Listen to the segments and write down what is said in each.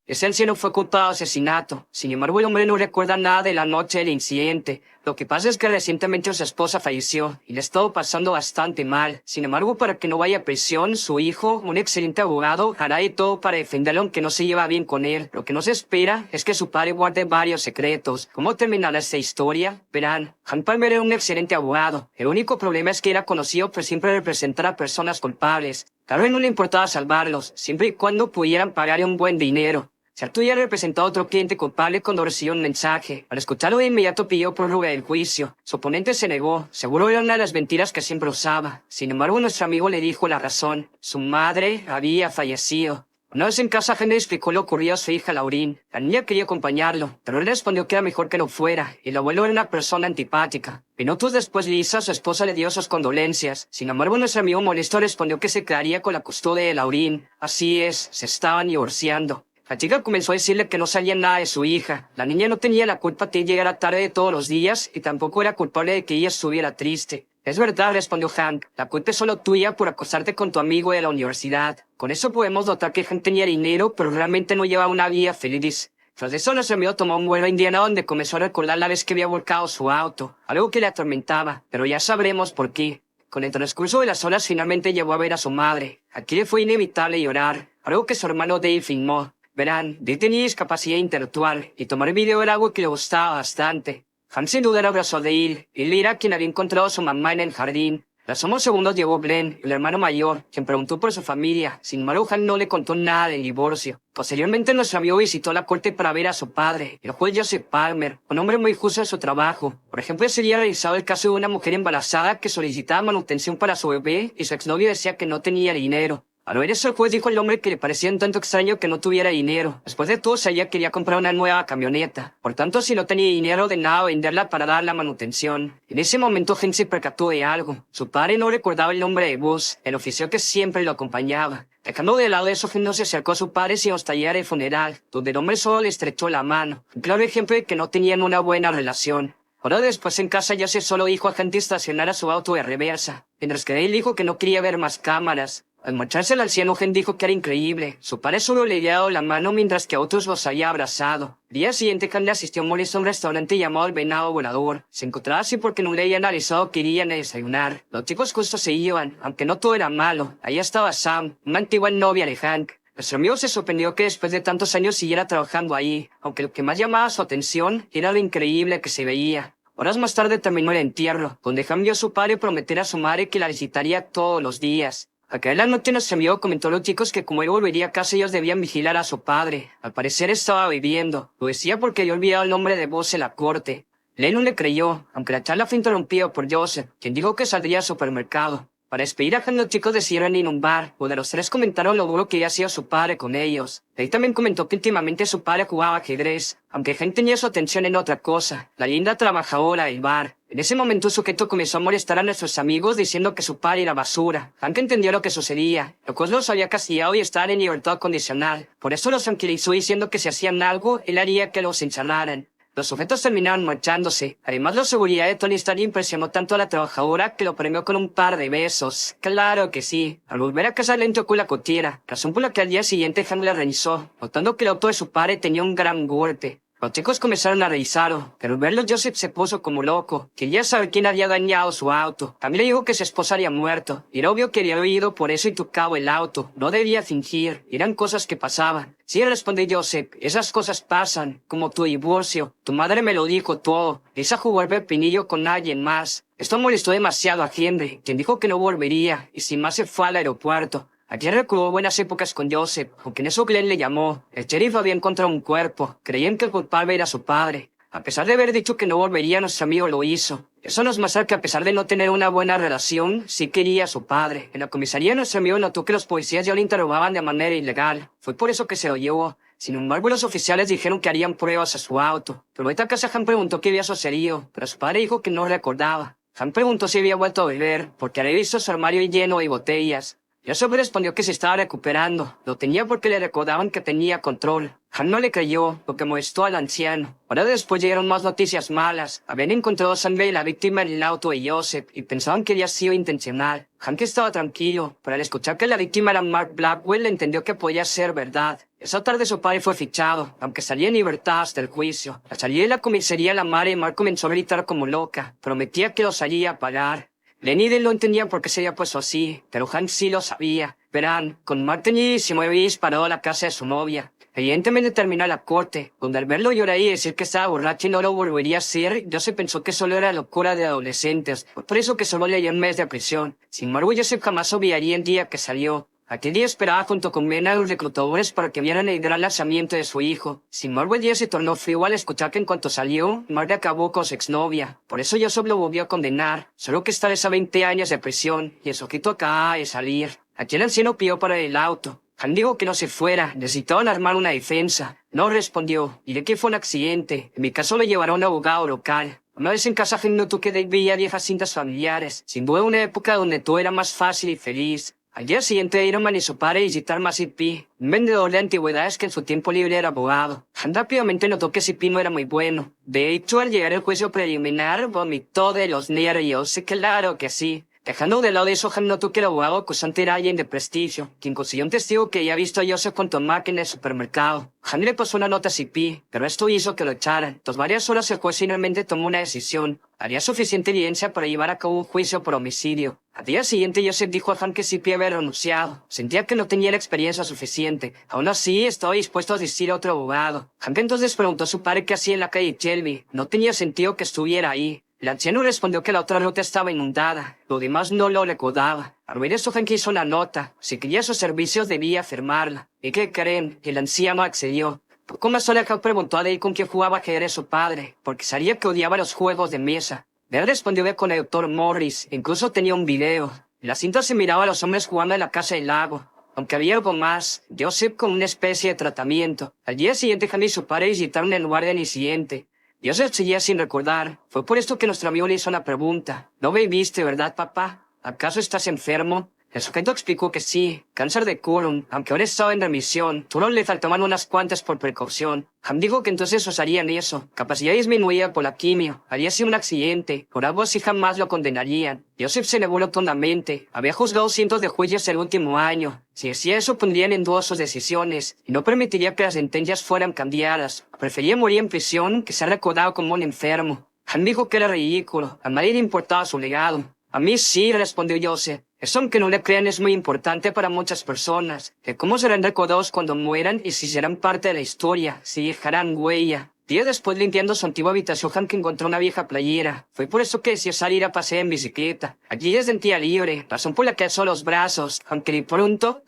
Ese anciano fue culpado de asesinato. Sin embargo, el hombre no recuerda nada de la noche del incidente. Lo que pasa es que recientemente su esposa falleció y le ha estado pasando bastante mal. Sin embargo, para que no vaya a prisión, su hijo, un excelente abogado, hará de todo para defenderlo aunque no se lleva bien con él. Lo que no se espera es que su padre guarde varios secretos. ¿Cómo terminará esta historia? Verán, Hank Palmer era un excelente abogado. El único problema es que era conocido por siempre representar a personas culpables. Tal vez no le importaba salvarlos, siempre y cuando pudieran pagarle un buen dinero. Sartu ya representó a otro cliente culpable cuando recibió un mensaje. Al escucharlo de inmediato pidió prórroga del juicio. Su oponente se negó. Seguro era una de las mentiras que siempre usaba. Sin embargo, nuestro amigo le dijo la razón. Su madre había fallecido. Una vez en casa, Henry explicó lo ocurrido a su hija Laurín. La niña quería acompañarlo, pero él respondió que era mejor que no fuera. El abuelo era una persona antipática. Minutos después, Lisa, su esposa, le dio sus condolencias. Sin embargo, nuestro amigo molesto respondió que se quedaría con la custodia de Laurín. Así es, se estaban divorciando. La chica comenzó a decirle que no sabía nada de su hija. La niña no tenía la culpa de que llegara tarde todos los días y tampoco era culpable de que ella estuviera triste. Es verdad, respondió Hank. La culpa es solo tuya por acostarte con tu amigo de la universidad. Con eso podemos notar que Hank tenía dinero, pero realmente no llevaba una vida feliz. Tras eso, nuestro amigo tomó un vuelo a Indiana donde comenzó a recordar la vez que había volcado su auto, algo que le atormentaba, pero ya sabremos por qué. Con el transcurso de las horas finalmente llegó a ver a su madre. Aquí le fue inevitable llorar, algo que su hermano Dave filmó. Verán, Dave tenía discapacidad intelectual y tomar video era algo que le gustaba bastante. Hank sin duda era abrazó a Dale. Él era quien había encontrado a su mamá en el jardín. Tras unos segundos llegó Glenn, el hermano mayor, quien preguntó por su familia. Sin embargo, Hank no le contó nada del divorcio. Posteriormente, nuestro amigo visitó la corte para ver a su padre, el juez Joseph Palmer, un hombre muy justo en su trabajo. Por ejemplo, se había realizado el caso de una mujer embarazada que solicitaba manutención para su bebé y su exnovio decía que no tenía dinero. Al ver eso, el juez dijo al hombre que le parecía un tanto extraño que no tuviera dinero. Después de todo, ella quería comprar una nueva camioneta. Por tanto, si no tenía dinero, de nada venderla para dar la manutención. En ese momento, Hank se percató de algo. Su padre no recordaba el nombre de Buzz, el oficial que siempre lo acompañaba. Dejando de lado eso, Hank no se acercó a su padre sino hasta llegar al funeral, donde el hombre solo le estrechó la mano. Un claro ejemplo de que no tenían una buena relación. Ahora después en casa ya se solo dijo a Hank de estacionar a su auto de reversa, mientras que él dijo que no quería ver más cámaras. Al marcharse el anciano, Hank dijo que era increíble. Su padre solo le había dado la mano mientras que a otros los había abrazado. El día siguiente, Hank le asistió molesto a un restaurante llamado El Venado Volador. Se encontraba así porque no le había analizado que irían a desayunar. Los chicos justo se iban, aunque no todo era malo. Allá estaba Sam, una antigua novia de Hank. Nuestro amigo se sorprendió que después de tantos años siguiera trabajando ahí, aunque lo que más llamaba su atención era lo increíble que se veía. Horas más tarde terminó el entierro, donde Hank vio a su padre prometer a su madre que la visitaría todos los días. Al caer la noche, nuestro amigo comentó a los chicos que como él volvería a casa, ellos debían vigilar a su padre. Al parecer estaba bebiendo. Lo decía porque había olvidado el nombre de Buzz en la corte. Lennon le creyó, aunque la charla fue interrumpida por Joseph, quien dijo que saldría al supermercado. Para despedir a Hank, los chicos decidieron ir a un bar, donde los tres comentaron lo duro que había sido su padre con ellos. Él también comentó que últimamente su padre jugaba ajedrez, aunque Hank tenía su atención en otra cosa, la linda trabajadora del bar. En ese momento el sujeto comenzó a molestar a nuestros amigos diciendo que su padre era basura. Hank entendió lo que sucedía. El juez los había castigado y estaban en libertad condicional. Por eso los tranquilizó diciendo que si hacían algo, él haría que los encerraran. Los sujetos terminaron marchándose. Además, la seguridad de Tony Stark impresionó tanto a la trabajadora que lo premió con un par de besos. Claro que sí. Al volver a casa le entró con la cotiera, razón por la que al día siguiente Hank la revisó, notando que el auto de su padre tenía un gran golpe. Los chicos comenzaron a revisarlo, pero al verlo Joseph se puso como loco. Quería saber quién había dañado su auto. También le dijo que su esposa había muerto. Era obvio que había oído por eso y tocado el auto. No debía fingir. Eran cosas que pasaban. Sí, respondió Joseph. Esas cosas pasan. Como tu divorcio. Tu madre me lo dijo todo. Esa jugó al pepinillo con alguien más. Esto molestó demasiado a Henry, quien dijo que no volvería. Y sin más se fue al aeropuerto. Ayer recordó buenas épocas con Joseph, aunque en eso Glenn le llamó. El sheriff había encontrado un cuerpo. Creían que el culpable era su padre. A pesar de haber dicho que no volvería, nuestro amigo lo hizo. Eso nos muestra que a pesar de no tener una buena relación, sí quería a su padre. En la comisaría nuestro amigo notó que los policías ya lo interrogaban de manera ilegal. Fue por eso que se lo llevó. Sin embargo, los oficiales dijeron que harían pruebas a su auto. Pero ahorita casa Hank preguntó qué había sucedido, pero su padre dijo que no recordaba. Hank preguntó si había vuelto a beber, porque había visto su armario lleno de botellas. Joseph respondió que se estaba recuperando. Lo tenía porque le recordaban que tenía control. Hank no le creyó, lo que molestó al anciano. Ahora después llegaron más noticias malas. Habían encontrado sangre y la víctima en el auto de Joseph y pensaban que había sido intencional. Hank estaba tranquilo, pero al escuchar que la víctima era Mark Blackwell entendió que podía ser verdad. Esa tarde su padre fue fichado, aunque salía en libertad hasta el juicio. Al salir de la comisaría, la madre de Mark comenzó a gritar como loca. Prometía que los haría pagar. Lenny y Dale no entendían por qué se había puesto así, pero Hank sí lo sabía. Verán, con Mark tenía 19 y disparado a la casa de su novia. Evidentemente terminó la corte, donde al verlo llorar y decir que estaba borracho y no lo volvería a hacer, Joseph pensó que solo era locura de adolescentes. Por eso que solo le dio un mes de prisión. Sin embargo, Joseph jamás olvidaría el día que salió. Aquel día esperaba junto con Ben a los reclutadores para que vieran el gran lanzamiento de su hijo. Sin embargo, el día se tornó frío al escuchar que en cuanto salió, Mark acabó con su exnovia. Por eso Joseph lo volvió a condenar, solo que esta vez a 20 años de prisión, y el sujeto acababa de salir. Aquel anciano pidió para el auto. Han dijo que no se fuera, necesitaban armar una defensa. No respondió, diré que fue un accidente. En mi caso lo llevaron a un abogado local. Una vez en casa Han notó que Dave veía viejas cintas familiares. Sin duda una época donde todo era más fácil y feliz. Al día siguiente dieron a su padre a visitar Massive P, un vendedor de antigüedades que en su tiempo libre era abogado. Han rápidamente notó que CP no era muy bueno. De hecho, al llegar al juicio preliminar, vomitó de los nervios. Claro que sí. Dejando de lado eso, Han notó que el abogado acusante era alguien de prestigio, quien consiguió un testigo que había visto a Joseph con Tomac en el supermercado. Han le pasó una nota a CP, pero esto hizo que lo echaran. Tras varias horas, el juez finalmente tomó una decisión. Haría suficiente evidencia para llevar a cabo un juicio por homicidio. Al día siguiente, Joseph dijo a Han que CP había renunciado. Sentía que no tenía la experiencia suficiente. Aún así, estaba dispuesto a asistir a otro abogado. Han entonces preguntó a su padre qué hacía en la calle Shelby. No tenía sentido que estuviera ahí. El anciano respondió que la otra ruta estaba inundada. Lo demás no lo recordaba. Al ver eso, Hank hizo una nota. Si quería sus servicios, debía firmarla. ¿Y qué creen? El anciano accedió. Poco más tarde, Hank preguntó a Dale con quién jugaba que era su padre, porque sabía que odiaba los juegos de mesa. Dale respondió que con el doctor Morris. Incluso tenía un video. En la cinta se miraba a los hombres jugando en la casa del lago. Aunque había algo más, Joseph con una especie de tratamiento. Al día siguiente, Hank y su padre visitaron el lugar del incidente. Joseph seguía sin recordar. Fue por esto que nuestro amigo le hizo una pregunta. ¿No me viste, verdad, papá? ¿Acaso estás enfermo? El sujeto explicó que sí, cáncer de colon, aunque ahora estaba en remisión, solo le faltaban unas cuantas por precaución. Ham dijo que entonces usarían eso, capacidad disminuida por la quimio, haría sido un accidente, por algo así jamás lo condenarían. Joseph se negó rotundamente, había juzgado cientos de jueces el último año. Si decía eso pondrían en duda sus decisiones, y no permitiría que las sentencias fueran cambiadas. Prefería morir en prisión que ser recordado como un enfermo. Ham dijo que era ridículo, a nadie le importaba su legado. A mí sí, respondió Joseph. Eso, aunque no le crean, es muy importante para muchas personas. De cómo serán recordados cuando mueran y si serán parte de la historia, si dejarán huella. Días después, limpiando su antigua habitación, Hank encontró una vieja playera. Fue por eso que decidió salir a pasear en bicicleta. Allí se sentía libre, razón por la que alzó los brazos, aunque de pronto...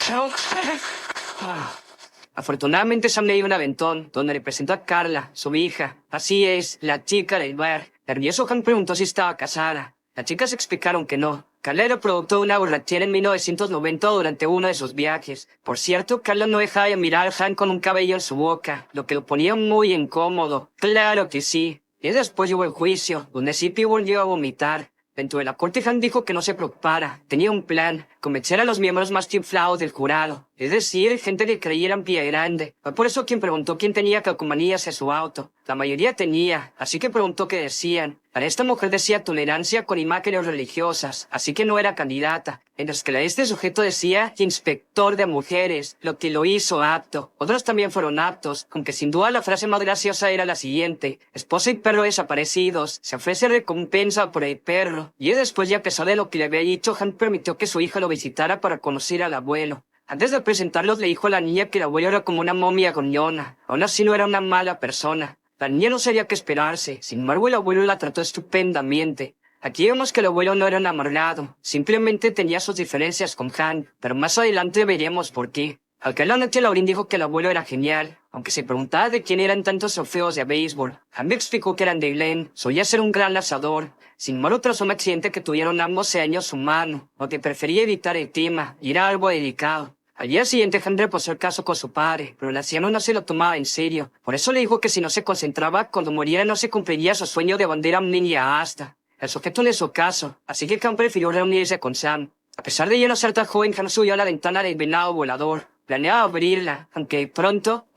Afortunadamente, Sam le dio un aventón, donde le presentó a Carla, su hija. Así es, la chica del bar. Nervioso, Hank preguntó si estaba casada. Las chicas explicaron que no. Carla era producto de una borrachera en 1990 durante uno de sus viajes. Por cierto, Carla no dejaba de mirar a Hank con un cabello en su boca, lo que lo ponía muy incómodo. Claro que sí. Y después hubo el juicio, donde Sippy volvió a vomitar. Dentro de la corte, Hank dijo que no se preocupara. Tenía un plan, convencer a los miembros más chiflados del jurado. Es decir, gente que creyera en Pie Grande. Fue por eso quien preguntó quién tenía calcomanías en su auto. La mayoría tenía, así que preguntó qué decían. Para esta mujer decía tolerancia con imágenes religiosas, así que no era candidata. En los que este sujeto decía inspector de mujeres, lo que lo hizo apto. Otros también fueron aptos, aunque sin duda la frase más graciosa era la siguiente. Esposa y perro desaparecidos, se ofrece recompensa por el perro. Y después, y a pesar de lo que le había dicho, Hank permitió que su hija lo visitara para conocer al abuelo. Antes de presentarlos, le dijo a la niña que el abuelo era como una momia gruñona. Aún así no era una mala persona. La niña no sabía qué esperarse, sin embargo el abuelo la trató estupendamente. Aquí vemos que el abuelo no era un amargado, simplemente tenía sus diferencias con Hank, pero más adelante veremos por qué. Al caer la noche, Lauren dijo que el abuelo era genial, aunque se preguntaba de quién eran tantos trofeos de béisbol. Hank explicó que eran de Glenn, solía ser un gran lanzador. Sin embargo, tras un accidente que tuvieron ambos se dañó su mano, aunque prefería evitar el tema, y era algo delicado. Al día siguiente, Hank reposó el caso con su padre, pero el anciano no se lo tomaba en serio. Por eso le dijo que si no se concentraba, cuando muriera no se cumpliría su sueño de bandera a un ninja hasta. El sujeto le hizo caso, así que Hank prefirió reunirse con Sam. A pesar de ya no ser tan joven, Hank subió a la ventana del venado volador. Planeaba abrirla, aunque pronto...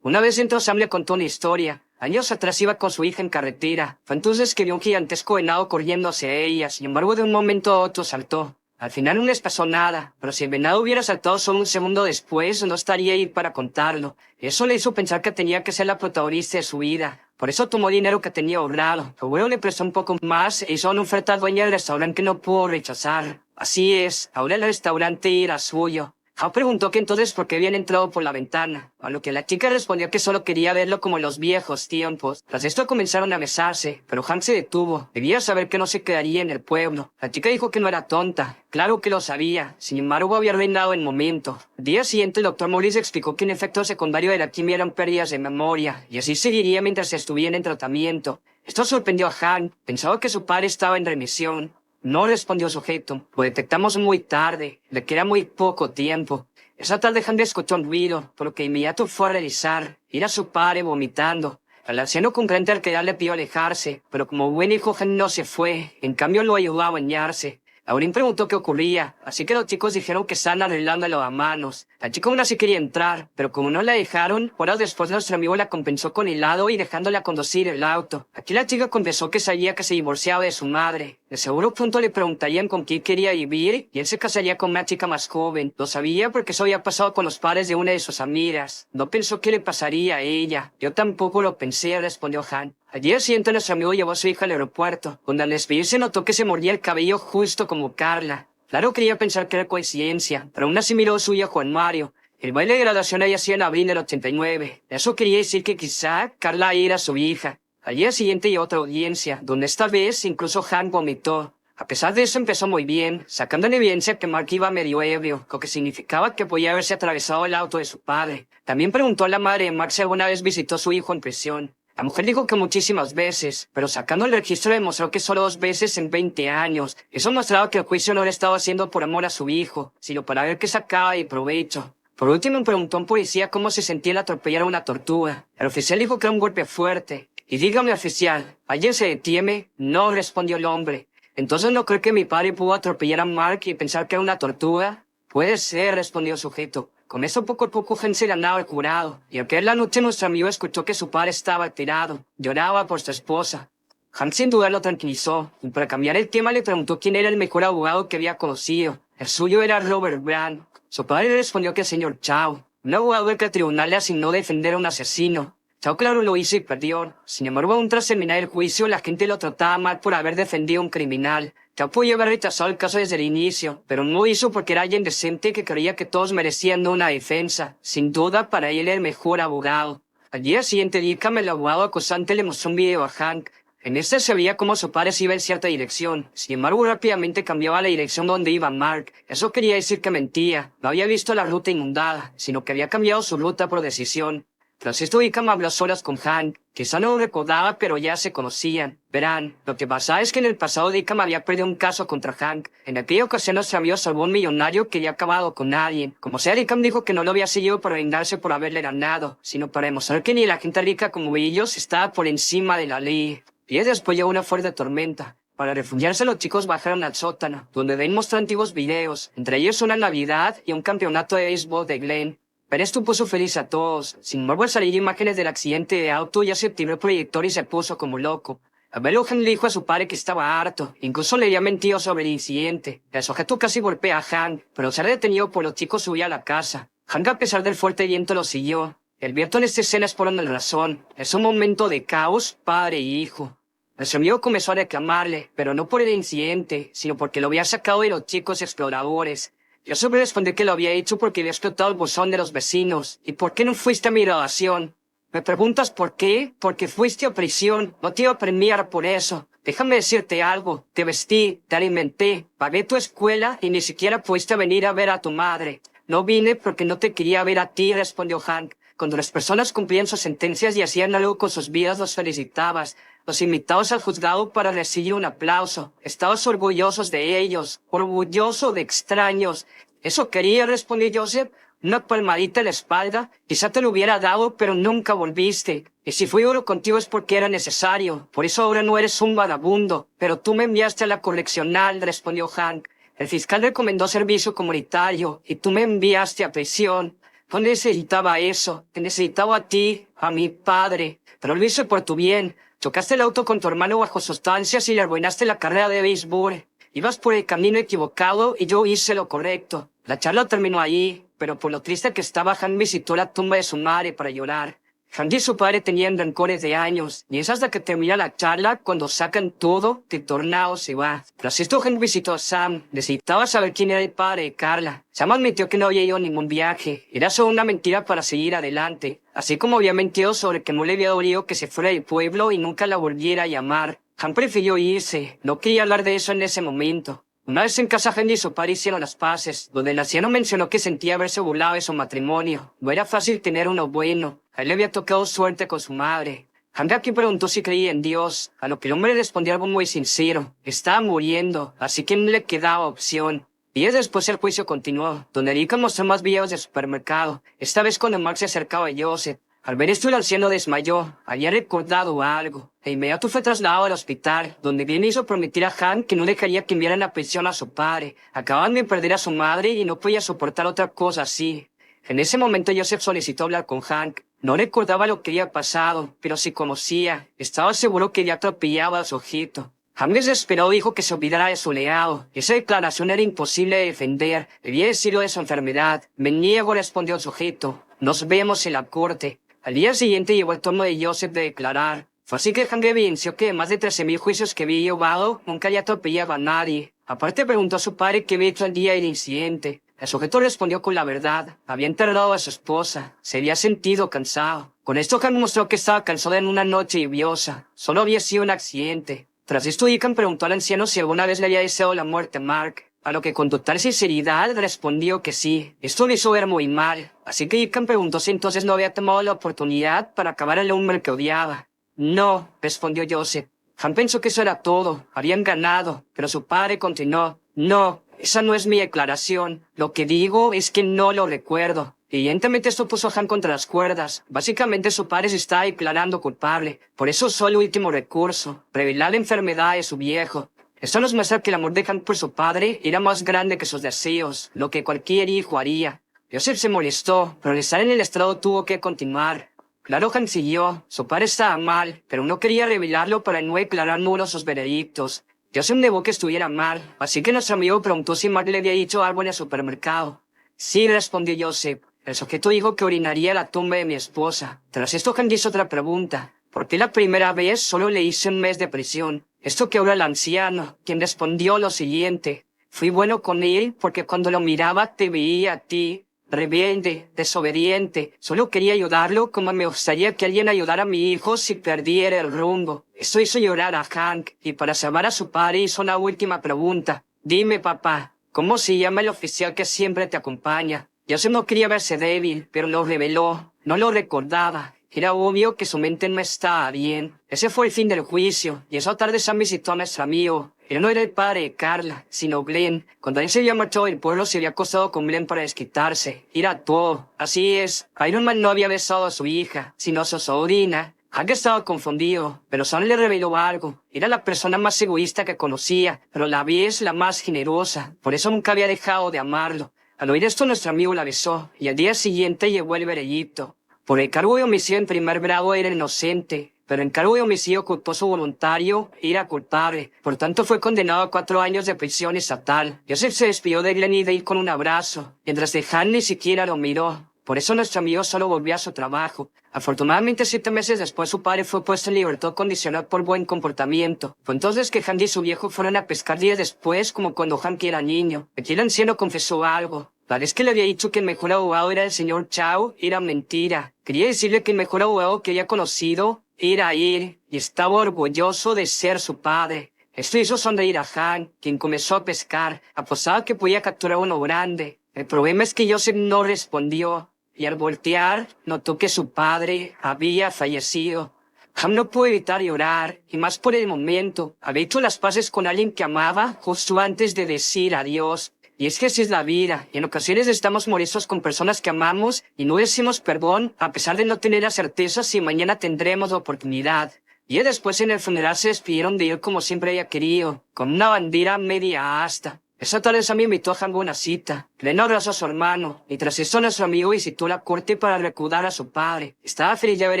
Una vez entró, Sam le contó una historia. Años atrás iba con su hija en carretera. Fue entonces que vio un gigantesco venado corriendo hacia ella. Sin embargo, de un momento a otro saltó. Al final no les pasó nada, pero si el venado hubiera saltado solo un segundo después, no estaría ahí para contarlo. Eso le hizo pensar que tenía que ser la protagonista de su vida. Por eso tomó dinero que tenía ahorrado. Luego le prestó un poco más e hizo una oferta al dueño del restaurante que no pudo rechazar. Así es, ahora el restaurante era suyo. Hao preguntó que entonces por qué habían entrado por la ventana, a lo que la chica respondió que solo quería verlo como en los viejos tiempos. Tras esto comenzaron a besarse, pero Han se detuvo. Debía saber que no se quedaría en el pueblo. La chica dijo que no era tonta. Claro que lo sabía, sin embargo había reinado el momento. Al día siguiente el doctor Morris explicó que un efecto secundario de la quimio eran pérdidas de memoria, y así seguiría mientras estuviera en tratamiento. Esto sorprendió a Han, pensaba que su padre estaba en remisión. No respondió el sujeto. Lo detectamos muy tarde. Le queda muy poco tiempo. Esa tarde Han escuchó un ruido, por lo que inmediato fue a revisar. Era su padre vomitando. El anciano comprende al que le pidió alejarse, pero como buen hijo Han no se fue. En cambio lo ayudó a bañarse. Aurín preguntó qué ocurría, así que los chicos dijeron que estaban arreglándolo a manos. La chica aún así quería entrar, pero como no la dejaron, horas después nuestro amigo la compensó con helado y dejándola conducir el auto. Aquí la chica confesó que sabía que se divorciaba de su madre. De seguro pronto le preguntarían con quién quería vivir y él se casaría con una chica más joven. Lo sabía porque eso había pasado con los padres de una de sus amigas. No pensó qué le pasaría a ella. Yo tampoco lo pensé, respondió Han. Al día siguiente nuestro amigo llevó a su hija al aeropuerto, donde al despedirse notó que se mordía el cabello justo como Carla. Claro, quería pensar que era coincidencia, pero aún así miró a su hijo Juan Mario. El baile de graduación había sido en abril del 89. Eso quería decir que quizá Carla era su hija. Al día siguiente llegó otra audiencia, donde esta vez incluso Han vomitó. A pesar de eso empezó muy bien, sacando en evidencia que Mark iba medio ebrio, lo que significaba que podía haberse atravesado el auto de su padre. También preguntó a la madre de Mark si alguna vez visitó a su hijo en prisión. La mujer dijo que muchísimas veces, pero sacando el registro demostró que solo 2 veces en 20 años. Eso mostraba que el juicio no lo estaba haciendo por amor a su hijo, sino para ver qué sacaba de provecho. Por último, preguntó a un policía cómo se sentía al atropellar a una tortuga. El oficial dijo que era un golpe fuerte. Y dígame, oficial, ¿alguien se detiene? No, respondió el hombre. ¿Entonces no cree que mi padre pudo atropellar a Mark y pensar que era una tortuga? Puede ser, respondió el sujeto. Con eso poco a poco Han se ganaba el jurado, y aquella noche nuestro amigo escuchó que su padre estaba tirado, lloraba por su esposa. Han sin duda lo tranquilizó, y para cambiar el tema le preguntó quién era el mejor abogado que había conocido. El suyo era Robert Brand. Su padre le respondió que el señor Chow, un abogado del que el tribunal le asignó defender a un asesino. Chow claro lo hizo y perdió. Sin embargo, aún tras terminar el juicio, la gente lo trataba mal por haber defendido a un criminal. Chow podía haber rechazado el caso desde el inicio, pero no lo hizo porque era alguien decente que creía que todos merecían una defensa. Sin duda, para él era el mejor abogado. Al día siguiente, Dickham, el abogado acusante, le mostró un video a Hank. En este se veía cómo su padre se iba en cierta dirección. Sin embargo, rápidamente cambiaba la dirección donde iba Mark. Eso quería decir que mentía. No había visto la ruta inundada, sino que había cambiado su ruta por decisión. Tras esto, Dickham habló a solas con Hank. Quizá no lo recordaba, pero ya se conocían. Verán, lo que pasa es que en el pasado Dickham había perdido un caso contra Hank. En aquella ocasión nuestro amigo salvó a un millonario que había acabado con alguien. Como sea, Dickham dijo que no lo había seguido para vengarse por haberle ganado, sino para demostrar que ni la gente rica como ellos estaba por encima de la ley. Días después llegó una fuerte tormenta. Para refugiarse los chicos bajaron al sótano, donde Ben mostró antiguos videos, entre ellos una Navidad y un campeonato de béisbol de Glenn. Pero esto puso feliz a todos. Sin embargo, al salir imágenes del accidente de auto, ya se activó el proyector y se puso como loco. A verlo, Han le dijo a su padre que estaba harto. Incluso le había mentido sobre el incidente. El sujeto casi golpea a Han, pero al ser detenido por los chicos subía a la casa. Han, a pesar del fuerte viento, lo siguió. El viento en esta escena es por una razón. Es un momento de caos, padre e hijo. Nuestro amigo comenzó a reclamarle, pero no por el incidente, sino porque lo había sacado de los chicos exploradores. Yo solo respondí que lo había hecho porque había explotado el buzón de los vecinos. ¿Y por qué no fuiste a mi graduación? ¿Me preguntas por qué? Porque fuiste a prisión. No te iba a premiar por eso. Déjame decirte algo. Te vestí, te alimenté, pagué tu escuela y ni siquiera fuiste a venir a ver a tu madre. No vine porque no te quería ver a ti, respondió Hank. Cuando las personas cumplían sus sentencias y hacían algo con sus vidas, los felicitabas. Los invitabas al juzgado para recibir un aplauso. Estabas orgullosos de ellos, orgulloso de extraños. Eso quería, respondió Joseph. Una palmadita en la espalda. Quizá te lo hubiera dado, pero nunca volviste. Y si fui duro contigo es porque era necesario. Por eso ahora no eres un vagabundo. Pero tú me enviaste a la correccional, respondió Hank. El fiscal recomendó servicio comunitario y tú me enviaste a prisión. No necesitaba eso. Te necesitaba a ti, a mi padre. Pero lo hice por tu bien. Chocaste el auto con tu hermano bajo sustancias y le arruinaste la carrera de béisbol. Ibas por el camino equivocado y yo hice lo correcto. La charla terminó allí, pero por lo triste que estaba, Han visitó la tumba de su madre para llorar. Han y su padre tenían rencores de años, y es hasta que termina la charla cuando sacan todo que Tornado se va. Tras esto, Han visitó a Sam. Necesitaba saber quién era el padre de Carla. Sam admitió que no había ido a ningún viaje. Era solo una mentira para seguir adelante. Así como había mentido sobre que no le había dolido que se fuera del pueblo y nunca la volviera a llamar. Han prefirió irse. No quería hablar de eso en ese momento. Una vez en casa, Han y su padre hicieron las paces, donde el anciano mencionó que sentía haberse burlado de su matrimonio. No era fácil tener uno bueno. A él le había tocado suerte con su madre. Han aquí preguntó si creía en Dios, a lo que el hombre respondió algo muy sincero. Estaba muriendo, así que no le quedaba opción. Días después el juicio continuó, donde Erika mostró más videos de supermercado, esta vez cuando Mark se acercaba a Joseph. Al ver esto, el anciano desmayó. Había recordado algo. De inmediato fue trasladado al hospital, donde bien hizo prometer a Han que no dejaría que enviaran a prisión a su padre. Acababan de perder a su madre y no podía soportar otra cosa así. En ese momento Joseph solicitó hablar con Hank. No recordaba lo que había pasado, pero sí conocía. Estaba seguro que había atropellado a su ojito. Hank desesperado dijo que se olvidara de su legado. Esa declaración era imposible de defender. Debía decirlo de su enfermedad. Me niego, respondió el sujeto. Nos vemos en la corte. Al día siguiente llegó el turno de Joseph de declarar. Fue así que Hank evidenció que de más de 13,000 juicios que había llevado, nunca había atropellado a nadie. Aparte preguntó a su padre qué había hecho el día del incidente. El sujeto respondió con la verdad. Había enterrado a su esposa. Se había sentido cansado. Con esto Hank mostró que estaba cansado en una noche lluviosa. Solo había sido un accidente. Tras esto, Deacon preguntó al anciano si alguna vez le había deseado la muerte a Mark. A lo que con total sinceridad respondió que sí. Esto le hizo ver muy mal. Así que Deacon preguntó si entonces no había tomado la oportunidad para acabar al hombre que odiaba. No, respondió Joseph. Han pensó que eso era todo. Habían ganado. Pero su padre continuó. No, esa no es mi declaración. Lo que digo es que no lo recuerdo. Evidentemente esto puso a Han contra las cuerdas. Básicamente su padre se estaba declarando culpable. Por eso usó el último recurso. Revelar la enfermedad de su viejo. Esto nos muestra que el amor de Han por su padre era más grande que sus deseos, lo que cualquier hijo haría. Joseph se molestó, pero al estar en el estrado tuvo que continuar. Claro, Han siguió. Su padre estaba mal, pero no quería revelarlo para no declarar nulos sus veredictos. Joseph negó que estuviera mal, así que nuestro amigo preguntó si Mark le había dicho algo en el supermercado. Sí, respondió Joseph. El sujeto dijo que orinaría la tumba de mi esposa. Tras esto, Han hizo otra pregunta. ¿Por qué la primera vez solo le hice un mes de prisión? Esto que habla el anciano, quien respondió lo siguiente. Fui bueno con él porque cuando lo miraba te veía a ti, rebelde, desobediente. Solo quería ayudarlo como me gustaría que alguien ayudara a mi hijo si perdiera el rumbo. Esto hizo llorar a Hank, y para salvar a su padre hizo una última pregunta. Dime, papá, ¿cómo se llama el oficial que siempre te acompaña? Joseph no quería verse débil, pero lo reveló. No lo recordaba. Era obvio que su mente no estaba bien. Ese fue el fin del juicio, y esa tarde Sam visitó a nuestro amigo. Él no era el padre de Carla, sino Glenn. Cuando él se había marchado del pueblo, se había acostado con Glenn para desquitarse. Era todo. Así es, Iron Man no había besado a su hija, sino a su sobrina. Hank estaba confundido, pero Sam le reveló algo. Era la persona más egoísta que conocía, pero a la vez la más generosa. Por eso nunca había dejado de amarlo. Al oír esto, nuestro amigo la besó, y al día siguiente llegó el veredicto. Por el cargo de homicidio en primer grado era inocente, pero en cargo de homicidio culposo voluntario era culpable. Por tanto, fue condenado a 4 años de prisión estatal. Joseph se despidió de Glenn y Dale con un abrazo, mientras que Han ni siquiera lo miró. Por eso nuestro amigo solo volvió a su trabajo. Afortunadamente, 7 meses después, su padre fue puesto en libertad condicional por buen comportamiento. Fue entonces que Han y su viejo fueron a pescar días después, como cuando Hank era niño. Aquí el anciano confesó algo. La vez que le había dicho que el mejor abogado era el señor Chow, era mentira. Quería decirle que el mejor abogado que había conocido era él, y estaba orgulloso de ser su padre. Esto hizo sonreír a Han, quien comenzó a pescar. Apostaba que podía capturar uno grande. El problema es que Joseph no respondió, y al voltear, notó que su padre había fallecido. Han no pudo evitar llorar, y más por el momento. Había hecho las paces con alguien que amaba justo antes de decir adiós. Y es que así es la vida, y en ocasiones estamos molestos con personas que amamos y no decimos perdón a pesar de no tener la certeza si mañana tendremos la oportunidad. Y después en el funeral se despidieron de él como siempre había querido, con una bandera media asta. Esa tarde Sam invitó a Han a una cita. Glenn abrazó a su hermano, y tras esto nuestro amigo visitó la corte para recordar a su padre. Estaba feliz de haber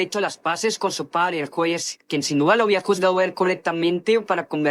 hecho las paces con su padre, el juez, quien sin duda lo había juzgado a él correctamente para convertirlo